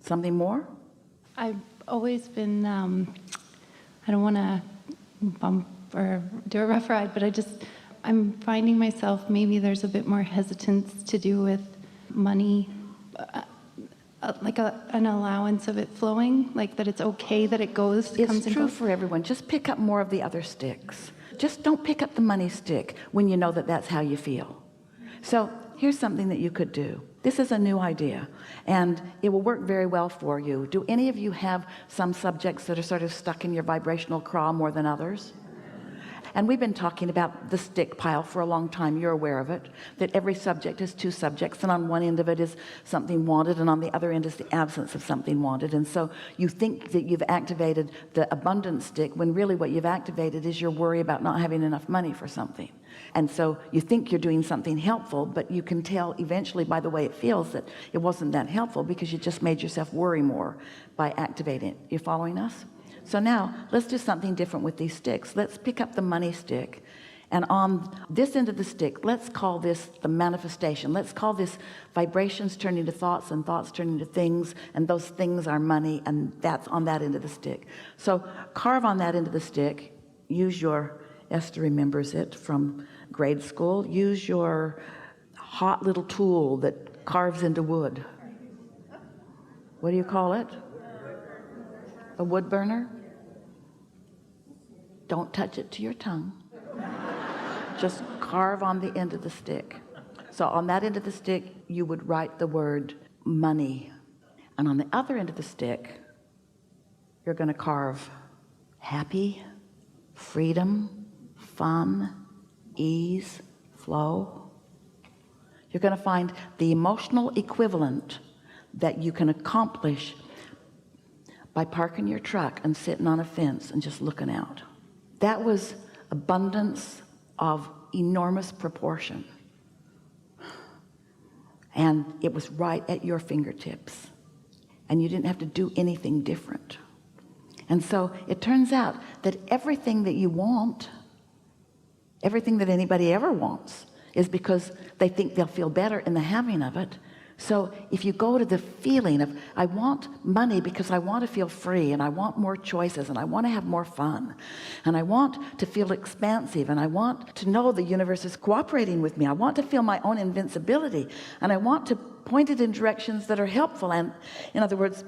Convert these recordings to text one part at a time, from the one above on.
Something more? I've always been, I don't want to bump or do a rough ride, but I'm finding myself, maybe there's a bit more hesitance to do with money, like an allowance of it flowing, like that it's okay that it goes, It's comes and true goes. for everyone. Just pick up more of the other sticks. Just don't pick up the money stick when you know that that's how you feel. So here's something that you could do. This is a new idea, and it will work very well for you. Do any of you have some subjects that are sort of stuck in your vibrational craw more than others? And we've been talking about the stick pile for a long time. You're aware of it, that every subject is two subjects, and on one end of it is something wanted, and on the other end is the absence of something wanted. And so you think that you've activated the abundance stick, when really what you've activated is your worry about not having enough money for something. And so you think you're doing something helpful, but you can tell eventually by the way it feels that it wasn't that helpful, because you just made yourself worry more by activating it. You following us? So now let's do something different with these sticks. Let's pick up the money stick, and on this end of the stick, let's call this the manifestation. Let's call this vibrations turning to thoughts, and thoughts turning to things, and those things are money, and that's on that end of the stick. So carve on that end of the stick. Use your, Esther remembers it from grade school, use your hot little tool that carves into wood. What do you call it? A wood burner? Don't touch it to your tongue. Just carve on the end of the stick. So on that end of the stick, you would write the word money. And on the other end of the stick, you're going to carve happy, freedom, fun, ease, flow. You're going to find the emotional equivalent that you can accomplish by parking your truck and sitting on a fence and just looking out. That was abundance of enormous proportion, and it was right at your fingertips, and you didn't have to do anything different. And so it turns out that everything that you want, everything that anybody ever wants, is because they think they'll feel better in the having of it. So if you go to the feeling of, I want money because I want to feel free, and I want more choices, and I want to have more fun, and I want to feel expansive, and I want to know the universe is cooperating with me, I want to feel my own invincibility, and I want to point it in directions that are helpful. And in other words,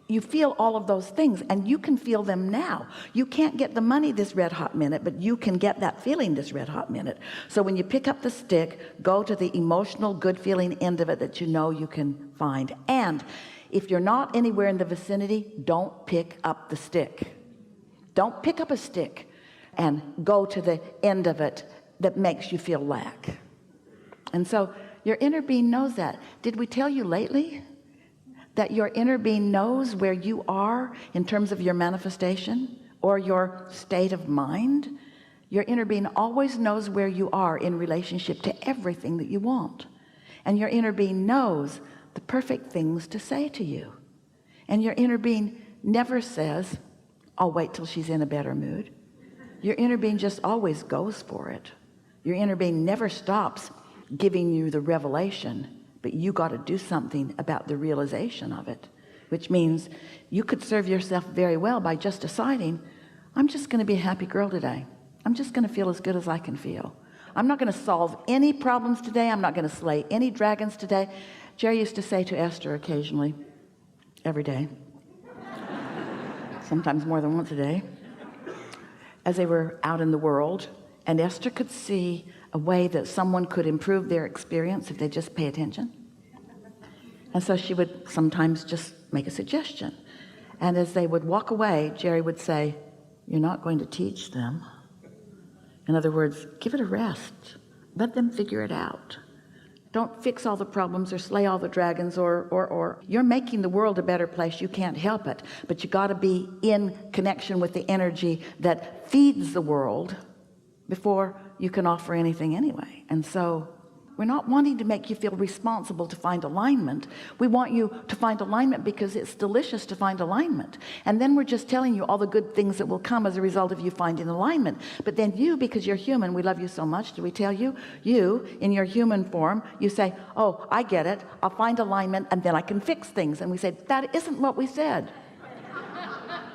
you feel all of those things, and you can feel them now. You can't get the money this red hot minute, but you can get that feeling this red hot minute. So when you pick up the stick, go to the emotional good feeling end of it that you know you can find. And if you're not anywhere in the vicinity, don't pick up the stick. Don't pick up a stick and go to the end of it that makes you feel lack. And so your inner being knows that. Did we tell you lately that your inner being knows where you are in terms of your manifestation or your state of mind? Your inner being always knows where you are in relationship to everything that you want. And your inner being knows the perfect things to say to you. And your inner being never says, I'll wait till she's in a better mood. Your inner being just always goes for it. Your inner being never stops giving you the revelation, but you got to do something about the realization of it, which means you could serve yourself very well by just deciding, I'm just going to be a happy girl today. I'm just going to feel as good as I can feel. I'm not going to solve any problems today. I'm not going to slay any dragons today. Jerry used to say to Esther occasionally, every day, sometimes more than once a day, as they were out in the world, and Esther could see a way that someone could improve their experience if they just pay attention. And so she would sometimes just make a suggestion, and as they would walk away, Jerry would say, you're not going to teach them. In other words, give it a rest. Let them figure it out. Don't fix all the problems or slay all the dragons, or you're making the world a better place. You can't help it, but you got to be in connection with the energy that feeds the world before you can offer anything anyway. And so We're not wanting to make you feel responsible to find alignment. We want you to find alignment because it's delicious to find alignment. And then we're just telling you all the good things that will come as a result of you finding alignment. But then you, because you're human, we love you so much. Do we tell you? You, in your human form, you say, oh, I get it. I'll find alignment and then I can fix things. And we say, that isn't what we said.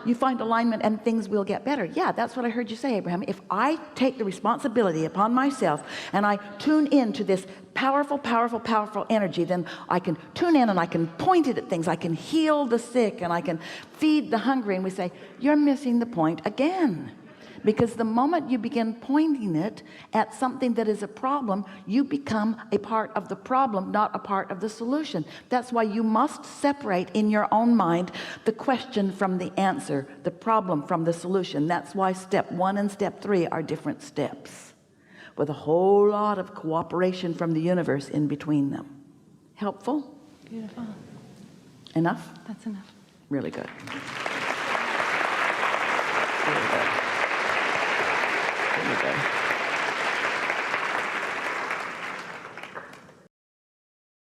You find alignment and things will get better. Yeah, that's what I heard you say, Abraham. If I take the responsibility upon myself and I tune into this powerful, powerful, powerful energy, then I can tune in and I can point it at things. I can heal the sick and I can feed the hungry. And we say, you're missing the point again. Because the moment you begin pointing it at something that is a problem, you become a part of the problem, not a part of the solution. That's why you must separate in your own mind the question from the answer, the problem from the solution. That's why step 1 and step 3 are different steps, with a whole lot of cooperation from the universe in between them. Helpful? Beautiful. Enough? That's enough. Really good.